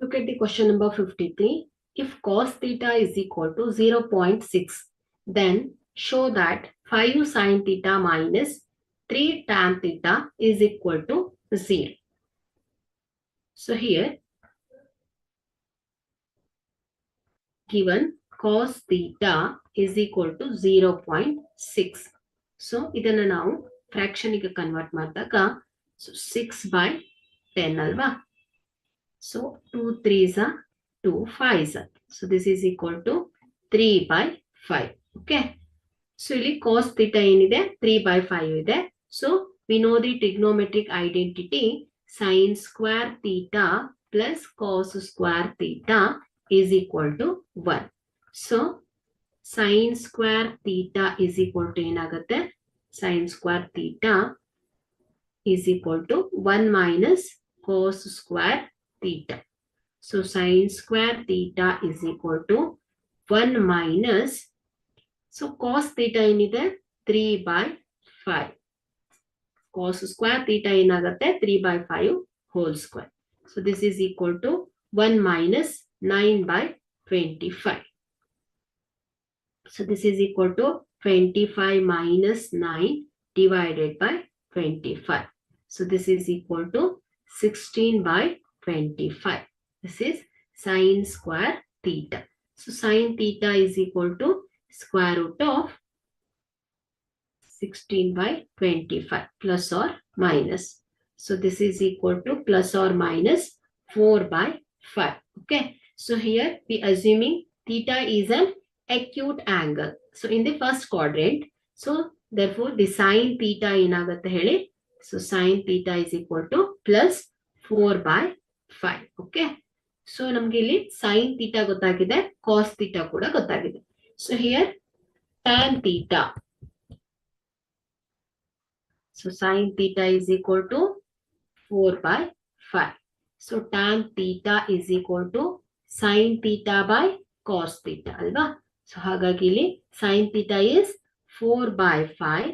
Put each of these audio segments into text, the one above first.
Look at the question number 53. If cos theta is equal to 0.6, then show that 5 sin theta minus 3 tan theta is equal to 0. So here, given cos theta is equal to 0.6. So ಇದನ್ನ ನಾವು fraction ಗೆ convert ಮಾಡಿದಾಗ so 6/10 ಅಲ್ವಾ. So 2 3s are 2 5s are. So this is equal to 3/5. Okay. So ಇಲ್ಲಿ cos theta ಏನಿದೆ 3/5 ಇದೆ. So we know the trigonometric identity sin square theta plus cos square theta is equal to 1. So sin square theta is equal to ಏನಾಗುತ್ತೆ? Sin square theta is equal to 1 minus cos square theta. So sin square theta is equal to 1 minus, so cos theta ಏನಿದೆ 3/5. Cos square theta ಏನಾಗುತ್ತೆ 3/5 whole square. So this is equal to 1 minus 9/25. So this is equal to 25 minus 9 divided by 25. So this is equal to 16/25. This is sin square theta. So sin theta is equal to square root of 16/25 plus or minus. So this is equal to plus or minus 4/5. Okay. So here we assuming theta is an acute angle. So in the first quadrant, so therefore the sin theta ಏನಾಗುತ್ತೆ ಹೇಳಿ? So sin theta is equal to plus 4/5. Okay. So ನಮಗೆ ಇಲ್ಲಿ sin theta ಗೊತ್ತಾಗಿದೆ, cos theta ಕೂಡ ಗೊತ್ತಾಗಿದೆ. So here tan theta. So sin theta is equal to 4/5. So tan theta is equal to sin theta by cos theta ಅಲ್ವಾ? So ಹಾಗಾಗಿ ಇಲ್ಲಿ sin theta is 4/5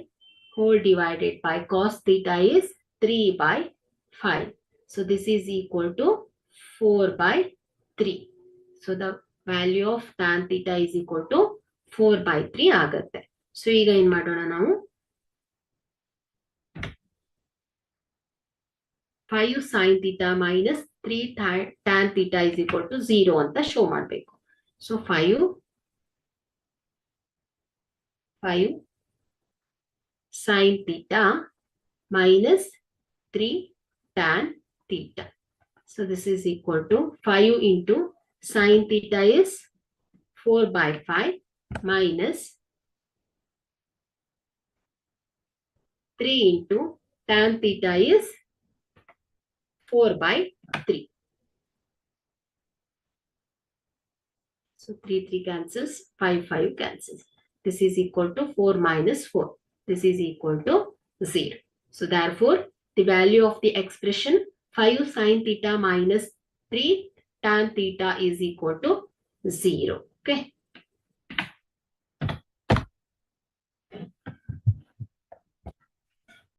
whole divided by cos theta is 3/5. So this is equal to 4/3. So the value of tan theta is equal to 4/3 ಆಗುತ್ತೆ. So ಈಗ ಏನ್ ಮಾಡೋಣ ನಾವು 5 sin theta minus 3 tan theta is equal to 0 ಅಂತ show ಮಾಡಬೇಕು. So 5 sin theta minus 3 tan theta. So this is equal to 5 into sin theta is 4/5 minus 3 into tan theta is 4/3. So 3 cancels, 5 cancels. This is equal to 4 minus 4. This is equal to 0. So therefore, the value of the expression 5 sin theta minus 3 tan theta is equal to 0. Okay.